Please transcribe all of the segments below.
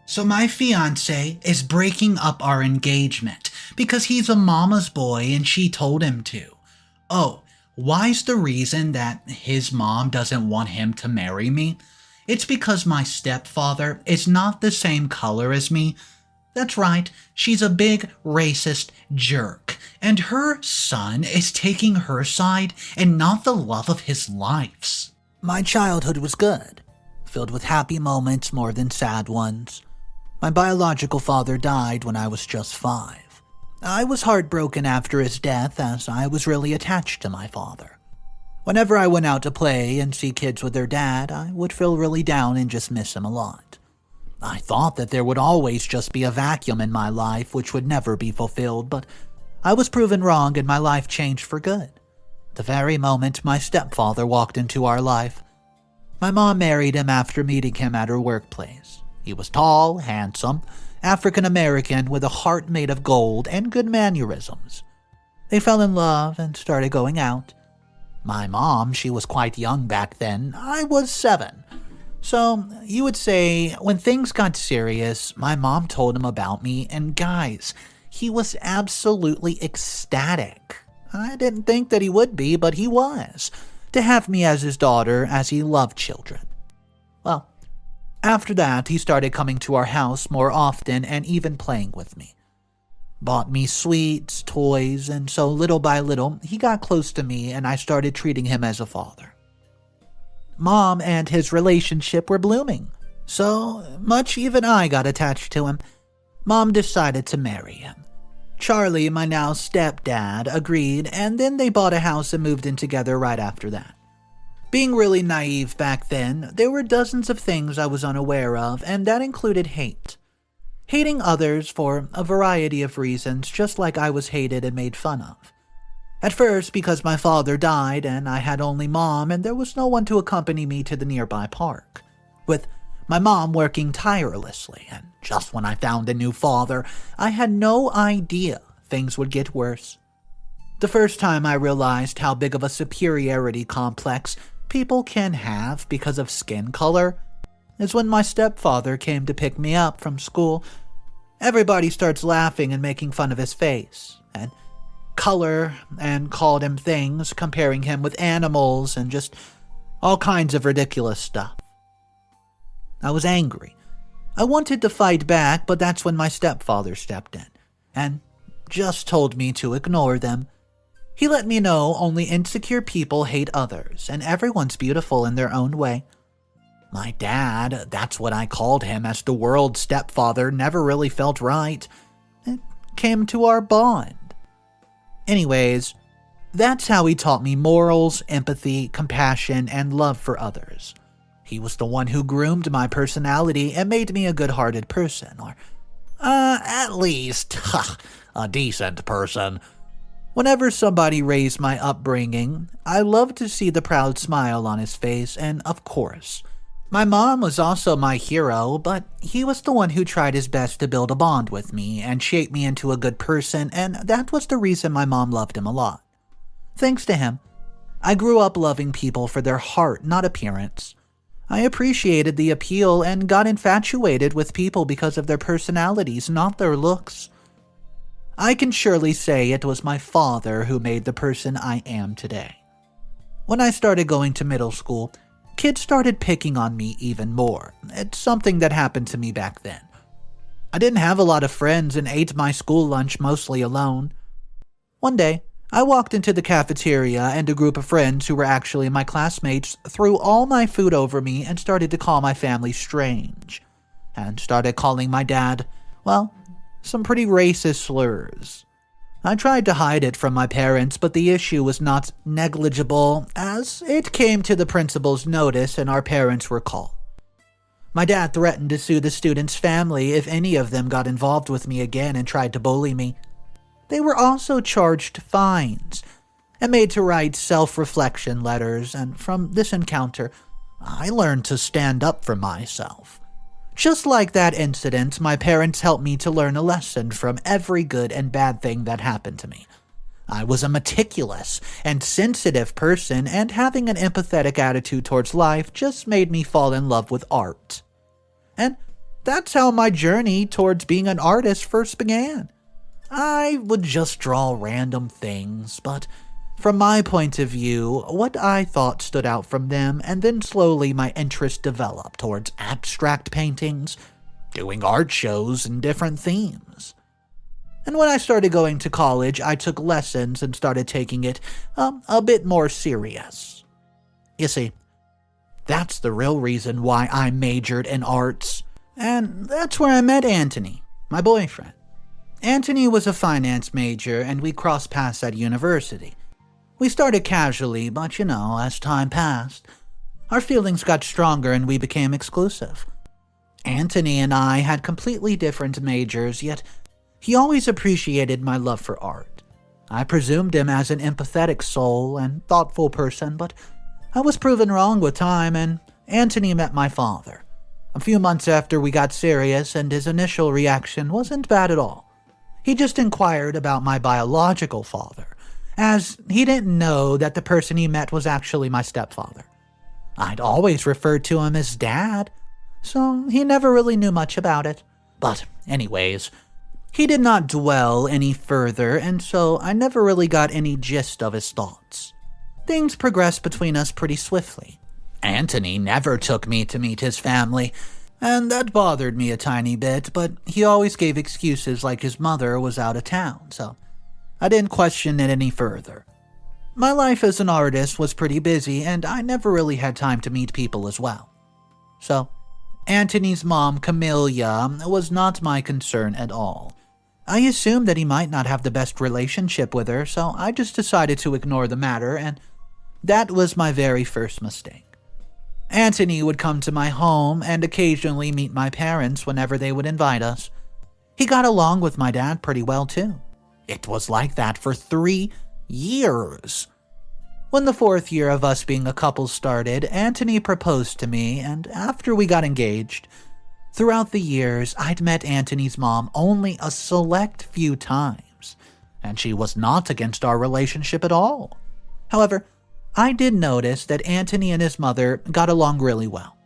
So my fiancé is breaking up our engagement because he's a mama's boy and she told him to. Oh, why's the reason that his mom doesn't want him to marry me? It's because my stepfather is not the same color as me. That's right, she's a big racist jerk, and her son is taking her side and not the love of his life. My childhood was good, filled with happy moments more than sad ones. My biological father died when I was just 5. I was heartbroken after his death as I was really attached to my father. Whenever I went out to play and see kids with their dad, I would feel really down and just miss him a lot. I thought that there would always just be a vacuum in my life which would never be fulfilled, but I was proven wrong and my life changed for good. The very moment my stepfather walked into our life. My mom married him after meeting him at her workplace. He was tall, handsome, African-American with a heart made of gold and good mannerisms. They fell in love and started going out. My mom, she was quite young back then. I was 7. So, you would say, when things got serious, my mom told him about me, and guys, he was absolutely ecstatic. I didn't think that he would be, but he was, to have me as his daughter, as he loved children. Well, after that, he started coming to our house more often and even playing with me. Bought me sweets, toys, and so little by little, he got close to me and I started treating him as a father. Mom and his relationship were blooming, so much even I got attached to him. Mom decided to marry him. Charlie, my now stepdad, agreed, and then they bought a house and moved in together right after that. Being really naive back then, there were dozens of things I was unaware of, and that included hate. Hating others for a variety of reasons, just like I was hated and made fun of. At first, because my father died and I had only mom and there was no one to accompany me to the nearby park. With my mom working tirelessly, and just when I found a new father, I had no idea things would get worse. The first time I realized how big of a superiority complex people can have because of skin color is when my stepfather came to pick me up from school. Everybody starts laughing and making fun of his face and color and called him things, comparing him with animals and just all kinds of ridiculous stuff. I was angry. I wanted to fight back, but that's when my stepfather stepped in and just told me to ignore them. He let me know only insecure people hate others, and everyone's beautiful in their own way. My dad, that's what I called him as the world's stepfather, never really felt right. It came to our bond. Anyways, that's how he taught me morals, empathy, compassion, and love for others. He was the one who groomed my personality and made me a good-hearted person, or, at least, a decent person. Whenever somebody raised my upbringing, I loved to see the proud smile on his face, and of course, my mom was also my hero, but he was the one who tried his best to build a bond with me and shape me into a good person, and that was the reason my mom loved him a lot. Thanks to him, I grew up loving people for their heart, not appearance. I appreciated the appeal and got infatuated with people because of their personalities, not their looks. I can surely say it was my father who made the person I am today. When I started going to middle school, kids started picking on me even more. It's something that happened to me back then. I didn't have a lot of friends and ate my school lunch mostly alone. One day, I walked into the cafeteria and a group of friends who were actually my classmates threw all my food over me and started to call my family strange. And started calling my dad, well, some pretty racist slurs. I tried to hide it from my parents, but the issue was not negligible, as it came to the principal's notice and our parents were called. My dad threatened to sue the student's family if any of them got involved with me again and tried to bully me. They were also charged fines and made to write self-reflection letters, and from this encounter, I learned to stand up for myself. Just like that incident, my parents helped me to learn a lesson from every good and bad thing that happened to me. I was a meticulous and sensitive person, and having an empathetic attitude towards life just made me fall in love with art. And that's how my journey towards being an artist first began. I would just draw random things, but from my point of view, what I thought stood out from them, and then slowly my interest developed towards abstract paintings, doing art shows and different themes. And when I started going to college, I took lessons and started taking it a bit more serious. You see, that's the real reason why I majored in arts, and that's where I met Anthony, my boyfriend. Anthony was a finance major, and we crossed paths at university. We started casually, but as time passed, our feelings got stronger and we became exclusive. Anthony and I had completely different majors, yet he always appreciated my love for art. I presumed him as an empathetic soul and thoughtful person, but I was proven wrong with time, and Anthony met my father. A few months after we got serious, and his initial reaction wasn't bad at all. He just inquired about my biological father, as he didn't know that the person he met was actually my stepfather. I'd always referred to him as Dad, so he never really knew much about it. But anyways, he did not dwell any further, and so I never really got any gist of his thoughts. Things progressed between us pretty swiftly. Anthony never took me to meet his family, and that bothered me a tiny bit, but he always gave excuses like his mother was out of town, so I didn't question it any further. My life as an artist was pretty busy, and I never really had time to meet people as well. So, Anthony's mom, Camellia, was not my concern at all. I assumed that he might not have the best relationship with her, so I just decided to ignore the matter, and that was my very first mistake. Anthony would come to my home and occasionally meet my parents whenever they would invite us. He got along with my dad pretty well too. It was like that for 3 years. When the 4th year of us being a couple started, Anthony proposed to me, and after we got engaged, throughout the years, I'd met Anthony's mom only a select few times, and she was not against our relationship at all. However, I did notice that Anthony and his mother got along really well.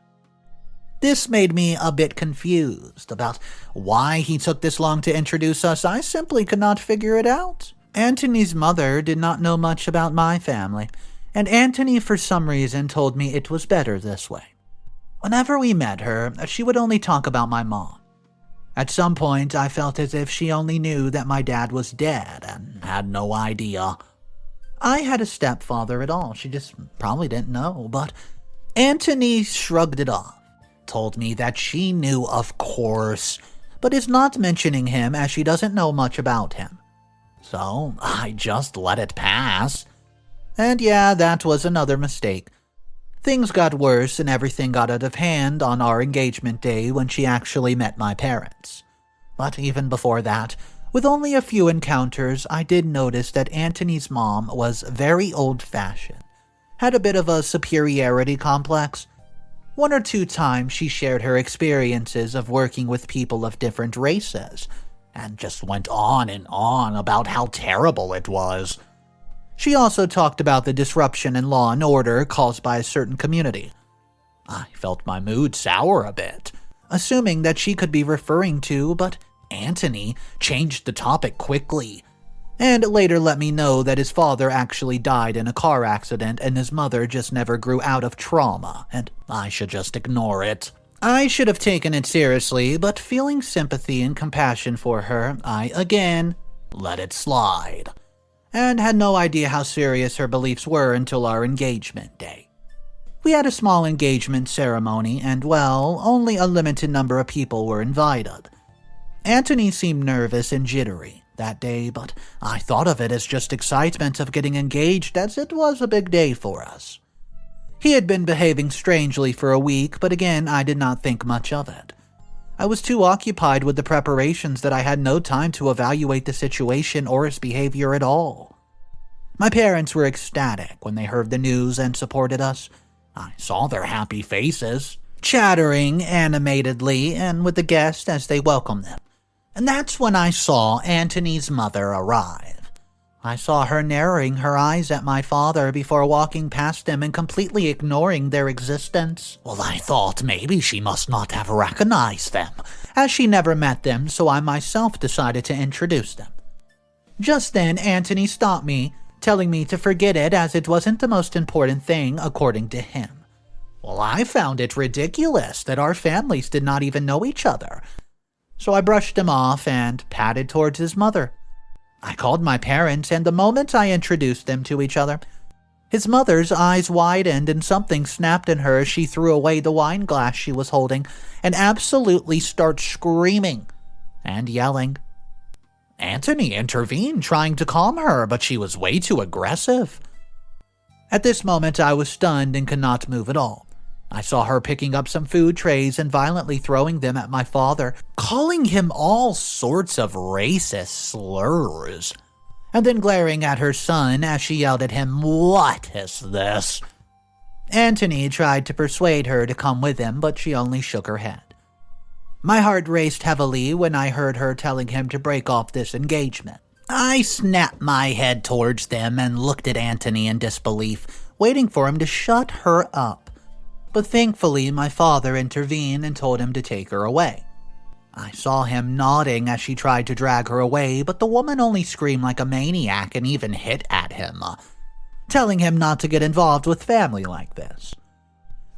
This made me a bit confused about why he took this long to introduce us. I simply could not figure it out. Anthony's mother did not know much about my family, and Anthony for some reason told me it was better this way. Whenever we met her, she would only talk about my mom. At some point, I felt as if she only knew that my dad was dead and had no idea I had a stepfather at all. She just probably didn't know, but Anthony shrugged it off, told me that she knew, of course, but is not mentioning him as she doesn't know much about him. So I just let it pass. And yeah, that was another mistake. Things got worse and everything got out of hand on our engagement day when she actually met my parents. But even before that, with only a few encounters, I did notice that Anthony's mom was very old-fashioned, had a bit of a superiority complex. 1 or 2 times she shared her experiences of working with people of different races, and just went on and on about how terrible it was. She also talked about the disruption in law and order caused by a certain community. I felt my mood sour a bit, assuming that she could be referring to, but Anthony changed the topic quickly, and later let me know that his father actually died in a car accident and his mother just never grew out of trauma, and I should just ignore it. I should have taken it seriously, but feeling sympathy and compassion for her, I again let it slide, and had no idea how serious her beliefs were until our engagement day. We had a small engagement ceremony, and well, only a limited number of people were invited. Anthony seemed nervous and jittery that day, but I thought of it as just excitement of getting engaged, as it was a big day for us. He had been behaving strangely for a week, but again, I did not think much of it. I was too occupied with the preparations that I had no time to evaluate the situation or his behavior at all. My parents were ecstatic when they heard the news and supported us. I saw their happy faces, chattering animatedly and with the guests as they welcomed them. And that's when I saw Anthony's mother arrive. I saw her narrowing her eyes at my father before walking past them and completely ignoring their existence. Well, I thought maybe she must not have recognized them, as she never met them, so I myself decided to introduce them. Just then, Anthony stopped me, telling me to forget it as it wasn't the most important thing according to him. Well, I found it ridiculous that our families did not even know each other, so I brushed him off and padded towards his mother. I called my parents, and the moment I introduced them to each other, his mother's eyes widened and something snapped in her as she threw away the wine glass she was holding and absolutely started screaming and yelling. Anthony intervened, trying to calm her, but she was way too aggressive. At this moment, I was stunned and could not move at all. I saw her picking up some food trays and violently throwing them at my father, calling him all sorts of racist slurs, and then glaring at her son as she yelled at him, "What is this?" Anthony tried to persuade her to come with him, but she only shook her head. My heart raced heavily when I heard her telling him to break off this engagement. I snapped my head towards them and looked at Anthony in disbelief, waiting for him to shut her up. But thankfully, my father intervened and told him to take her away. I saw him nodding as she tried to drag her away, but the woman only screamed like a maniac and even hit at him, telling him not to get involved with family like this.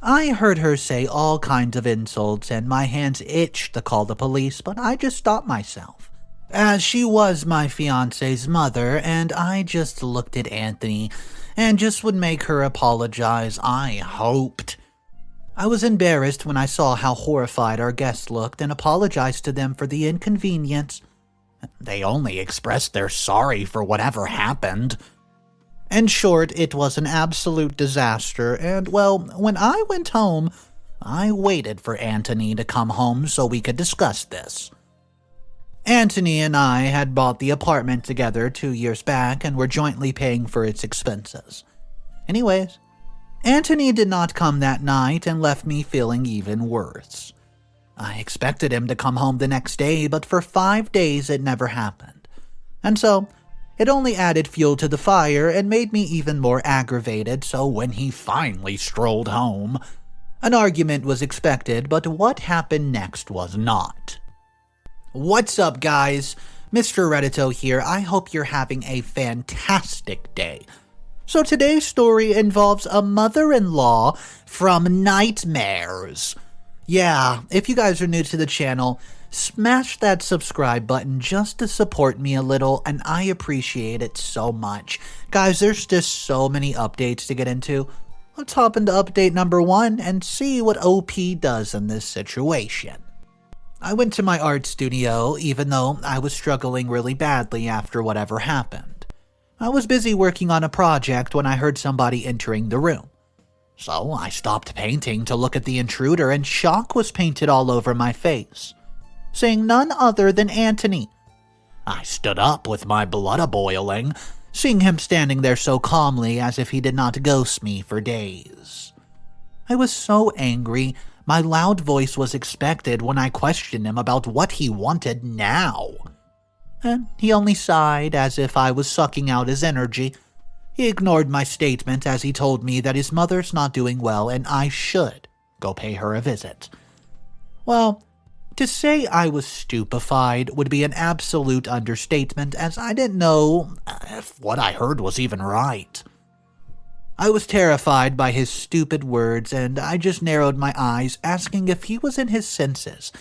I heard her say all kinds of insults, and my hands itched to call the police, but I just stopped myself, as she was my fiancé's mother, and I just looked at Anthony and just would make her apologize, I hoped. I was embarrassed when I saw how horrified our guests looked and apologized to them for the inconvenience. They only expressed their sorry for whatever happened. In short, it was an absolute disaster, and well, when I went home, I waited for Anthony to come home so we could discuss this. Anthony and I had bought the apartment together 2 years back and were jointly paying for its expenses. Anyways, Anthony did not come that night and left me feeling even worse. I expected him to come home the next day, but for 5 days it never happened. And so, it only added fuel to the fire and made me even more aggravated, so when he finally strolled home, an argument was expected, but what happened next was not. What's up, guys? Mr. Reddito here. I hope you're having a fantastic day. So today's story involves a mother-in-law from nightmares. Yeah, if you guys are new to the channel, smash that subscribe button just to support me a little, and I appreciate it so much. Guys, there's just so many updates to get into. Let's hop into update number 1 and see what OP does in this situation. I went to my art studio, even though I was struggling really badly after whatever happened. I was busy working on a project when I heard somebody entering the room. So I stopped painting to look at the intruder, and shock was painted all over my face, seeing none other than Anthony. I stood up with my blood a-boiling, seeing him standing there so calmly as if he did not ghost me for days. I was so angry, my loud voice was expected when I questioned him about what he wanted now. And he only sighed as if I was sucking out his energy. He ignored my statement as he told me that his mother's not doing well and I should go pay her a visit. Well, to say I was stupefied would be an absolute understatement, as I didn't know if what I heard was even right. I was terrified by his stupid words, and I just narrowed my eyes, asking if he was in his senses.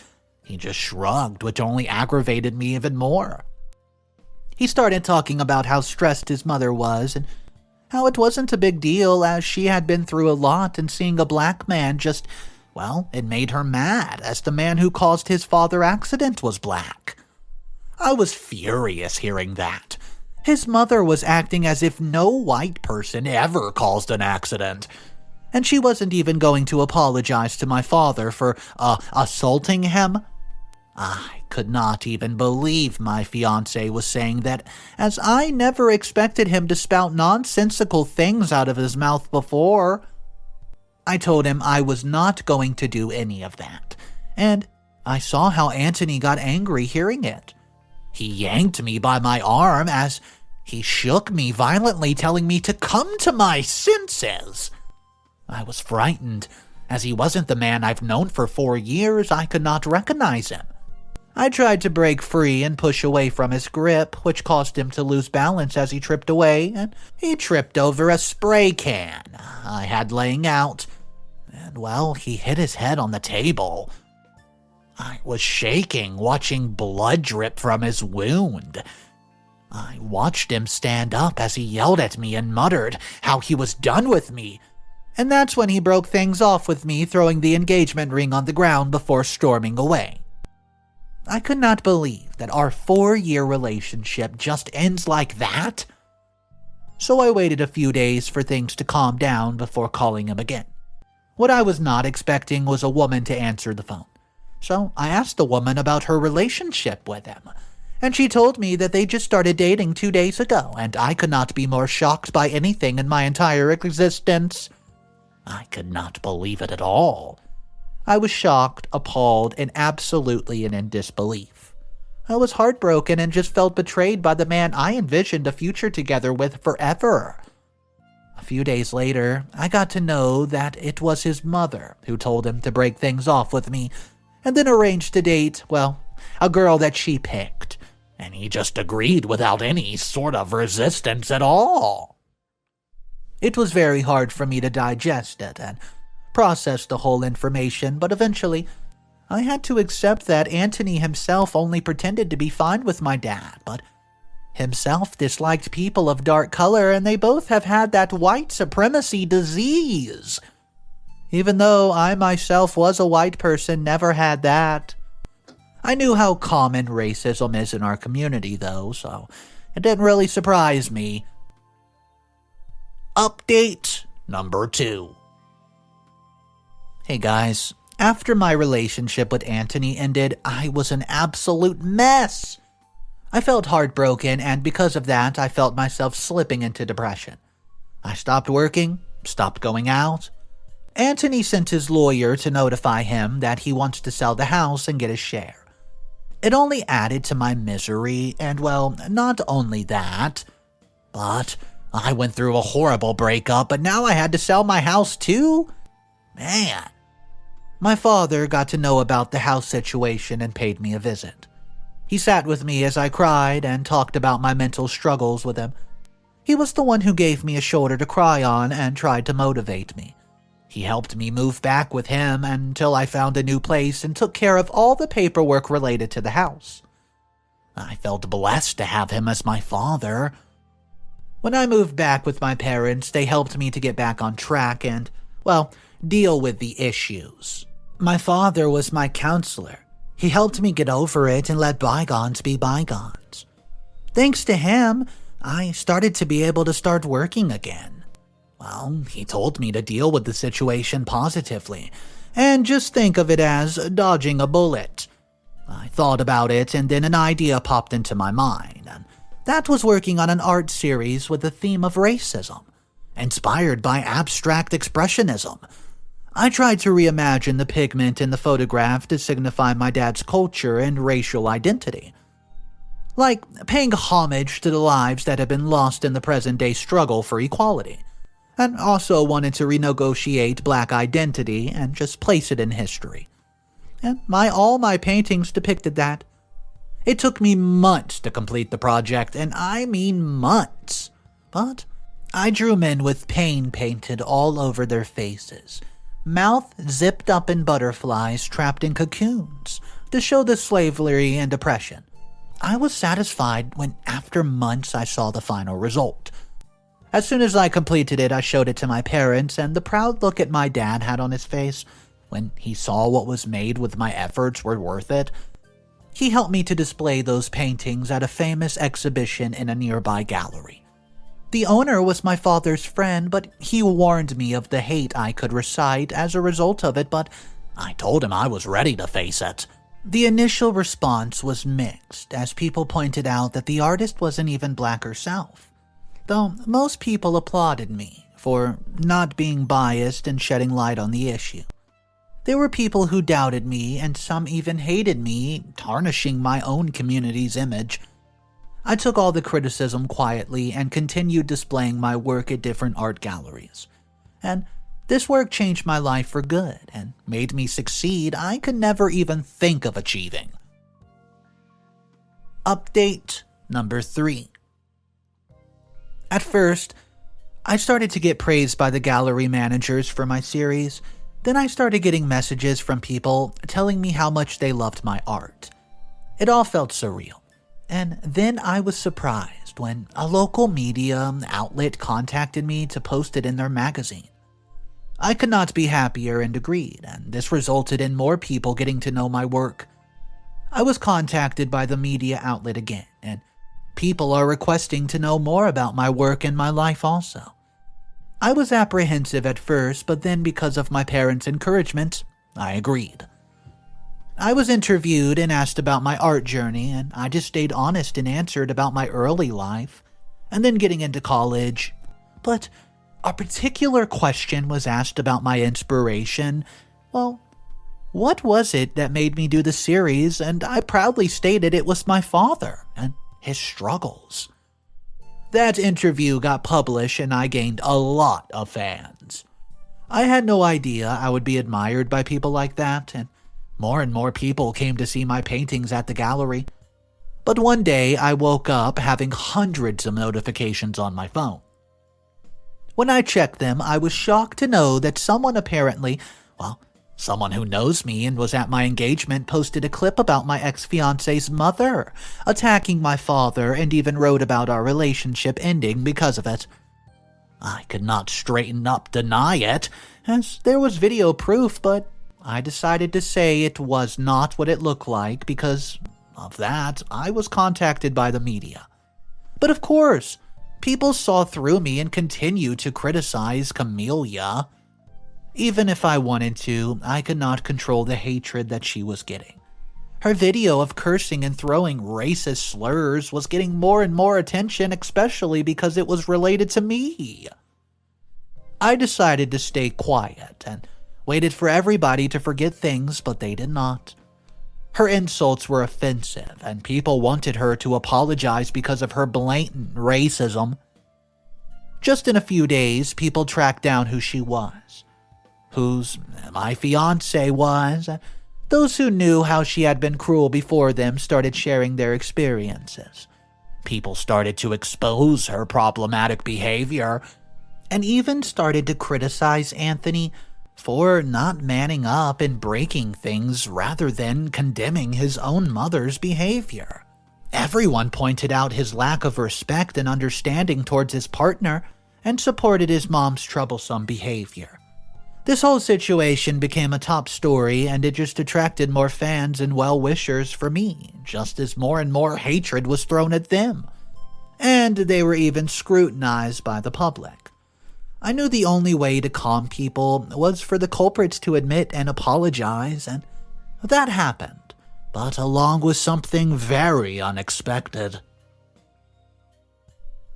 He just shrugged, which only aggravated me even more. He started talking about how stressed his mother was and how it wasn't a big deal as she had been through a lot, and seeing a black man just, well, it made her mad as the man who caused his father's accident was black. I was furious hearing that. His mother was acting as if no white person ever caused an accident, and she wasn't even going to apologize to my father for assaulting him. I could not even believe my fiancé was saying that, as I never expected him to spout nonsensical things out of his mouth before. I told him I was not going to do any of that, and I saw how Anthony got angry hearing it. He yanked me by my arm as He shook me violently, telling me to come to my senses. I was frightened. As he wasn't the man I've known for 4 years, I could not recognize him. I tried to break free and push away from his grip, which caused him to lose balance as he tripped away, and he tripped over a spray can I had laying out, and well, he hit his head on the table. I was shaking, watching blood drip from his wound. I watched him stand up as he yelled at me and muttered how he was done with me, and that's when he broke things off with me, throwing the engagement ring on the ground before storming away. I could not believe that our 4-year relationship just ends like that. So I waited a few days for things to calm down before calling him again. What I was not expecting was a woman to answer the phone. So I asked the woman about her relationship with him, and she told me that they just started dating 2 days ago, and I could not be more shocked by anything in my entire existence. I could not believe it at all. I was shocked, appalled, and absolutely in disbelief. I was heartbroken and just felt betrayed by the man I envisioned a future together with forever. A few days later, I got to know that it was his mother who told him to break things off with me, and then arranged to date, well, a girl that she picked, and he just agreed without any sort of resistance at all. It was very hard for me to digest it and process the whole information, but eventually I had to accept that Anthony himself only pretended to be fine with my dad, but himself disliked people of dark color, and they both have had that white supremacy disease. Even though I myself was a white person, never had that. I knew how common racism is in our community, though, so it didn't really surprise me. Update number 2. Hey guys, after my relationship with Anthony ended, I was an absolute mess. I felt heartbroken, and because of that, I felt myself slipping into depression. I stopped working, stopped going out. Anthony sent his lawyer to notify him that he wants to sell the house and get his share. It only added to my misery, and well, not only that, but I went through a horrible breakup, but now I had to sell my house too? Man. My father got to know about the house situation and paid me a visit. He sat with me as I cried and talked about my mental struggles with him. He was the one who gave me a shoulder to cry on and tried to motivate me. He helped me move back with him until I found a new place and took care of all the paperwork related to the house. I felt blessed to have him as my father. When I moved back with my parents, they helped me to get back on track and, well, deal with the issues. My father was my counselor. He helped me get over it and let bygones be bygones. Thanks to him, I started to be able to start working again. Well, he told me to deal with the situation positively and just think of it as dodging a bullet. I thought about it, and then an idea popped into my mind, and that was working on an art series with the theme of racism, inspired by abstract expressionism. I tried to reimagine the pigment in the photograph to signify my dad's culture and racial identity, like paying homage to the lives that have been lost in the present-day struggle for equality, and also wanted to renegotiate black identity and just place it in history. And all my paintings depicted that. It took me months to complete the project, and I mean months. But I drew men with pain painted all over their faces, mouth zipped up in butterflies trapped in cocoons to show the slavery and oppression. I was satisfied when, after months, I saw the final result. As soon as I completed it, I showed it to my parents, and the proud look at my dad had on his face when he saw what was made with my efforts were worth it. He helped me to display those paintings at a famous exhibition in a nearby gallery. The owner was my father's friend, but he warned me of the hate I could recite as a result of it, but I told him I was ready to face it. The initial response was mixed, as people pointed out that the artist wasn't even black herself, though most people applauded me for not being biased and shedding light on the issue. There were people who doubted me, and some even hated me, tarnishing my own community's image. I took all the criticism quietly and continued displaying my work at different art galleries. And this work changed my life for good and made me succeed I could never even think of achieving. Update number 3. At first, I started to get praised by the gallery managers for my series. Then I started getting messages from people telling me how much they loved my art. It all felt surreal. And then I was surprised when a local media outlet contacted me to post it in their magazine. I could not be happier and agreed, and this resulted in more people getting to know my work. I was contacted by the media outlet again, and people are requesting to know more about my work and my life also. I was apprehensive at first, but then because of my parents' encouragement, I agreed. I was interviewed and asked about my art journey, and I just stayed honest and answered about my early life, and then getting into college. But a particular question was asked about my inspiration. Well, what was it that made me do the series? And I proudly stated it was my father and his struggles. That interview got published and I gained a lot of fans. I had no idea I would be admired by people like that, and more people came to see my paintings at the gallery. But one day I woke up having hundreds of notifications on my phone. When I checked them, I was shocked to know that someone someone who knows me and was at my engagement posted a clip about my ex-fiancé's mother, attacking my father, and even wrote about our relationship ending because of it. I could not straighten up deny it, as there was video proof, but I decided to say it was not what it looked like. Because of that, I was contacted by the media. But of course, people saw through me and continued to criticize Camellia. Even if I wanted to, I could not control the hatred that she was getting. Her video of cursing and throwing racist slurs was getting more and more attention, especially because it was related to me. I decided to stay quiet and waited for everybody to forget things, but they did not. Her insults were offensive, and people wanted her to apologize because of her blatant racism. Just in a few days, people tracked down who she was, whose my fiancé was. Those who knew how she had been cruel before them started sharing their experiences. People started to expose her problematic behavior, and even started to criticize Anthony for not manning up and breaking things rather than condemning his own mother's behavior. Everyone pointed out his lack of respect and understanding towards his partner and supported his mom's troublesome behavior. This whole situation became a top story, and it just attracted more fans and well-wishers for me, just as more and more hatred was thrown at them. And they were even scrutinized by the public. I knew the only way to calm people was for the culprits to admit and apologize, and that happened, but along with something very unexpected.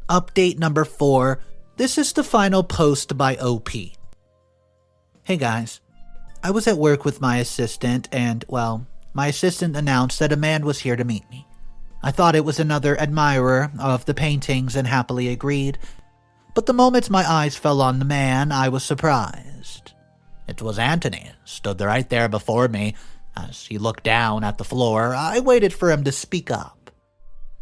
Update number 4. This is the final post by OP. Hey guys, I was at work with my assistant and, my assistant announced that a man was here to meet me. I thought it was another admirer of the paintings and happily agreed. But the moment my eyes fell on the man, I was surprised. It was Anthony, stood right there before me. As he looked down at the floor, I waited for him to speak up.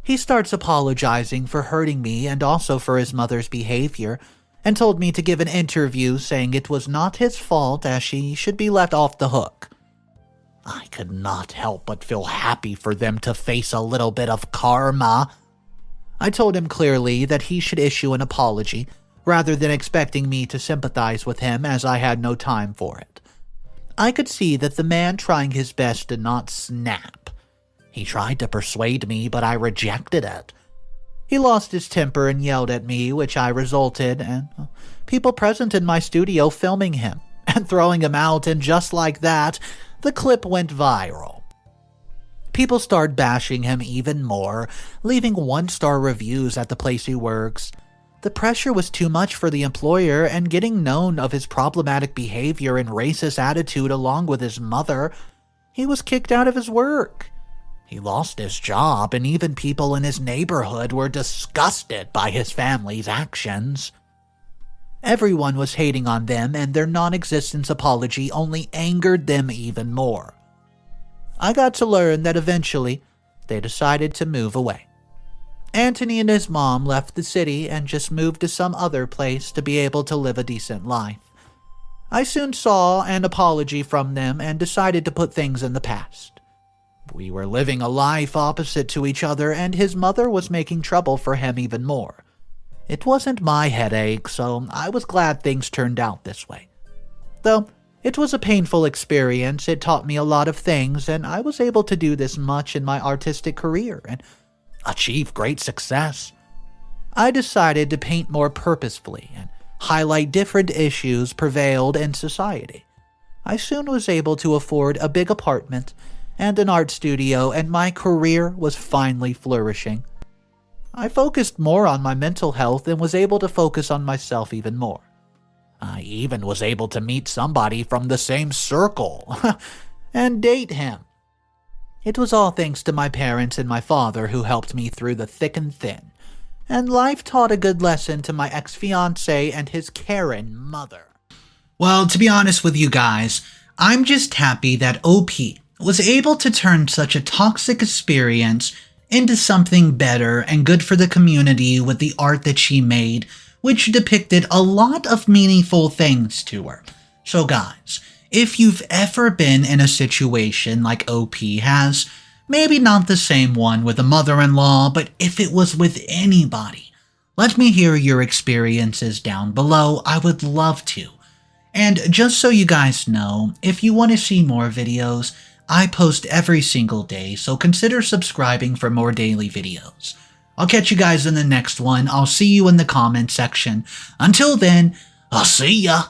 He starts apologizing for hurting me and also for his mother's behavior, and told me to give an interview saying it was not his fault as she should be let off the hook. I could not help but feel happy for them to face a little bit of karma. I told him clearly that he should issue an apology, rather than expecting me to sympathize with him as I had no time for it. I could see that the man trying his best did not snap. He tried to persuade me, but I rejected it. He lost his temper and yelled at me, which I resulted in people present in my studio filming him and throwing him out, and just like that, the clip went viral. People started bashing him even more, leaving 1-star reviews at the place he works. The pressure was too much for the employer, and getting known of his problematic behavior and racist attitude along with his mother, he was kicked out of his work. He lost his job, and even people in his neighborhood were disgusted by his family's actions. Everyone was hating on them, and their non-existence apology only angered them even more. I got to learn that eventually they decided to move away. Anthony and his mom left the city and just moved to some other place to be able to live a decent life. I soon saw an apology from them and decided to put things in the past. We were living a life opposite to each other, and his mother was making trouble for him even more. It wasn't my headache, so I was glad things turned out this way. Though it was a painful experience, it taught me a lot of things, and I was able to do this much in my artistic career and achieve great success. I decided to paint more purposefully and highlight different issues prevailed in society. I soon was able to afford a big apartment and an art studio, and my career was finally flourishing. I focused more on my mental health and was able to focus on myself even more. I even was able to meet somebody from the same circle and date him. It was all thanks to my parents and my father who helped me through the thick and thin, and life taught a good lesson to my ex-fiancé and his Karen mother. Well, to be honest with you guys, I'm just happy that OP was able to turn such a toxic experience into something better and good for the community with the art that she made, which depicted a lot of meaningful things to her. So guys, if you've ever been in a situation like OP has, maybe not the same one with a mother-in-law, but if it was with anybody, let me hear your experiences down below. I would love to. And just so you guys know, if you want to see more videos, I post every single day, so consider subscribing for more daily videos. I'll catch you guys in the next one. I'll see you in the comment section. Until then, I'll see ya!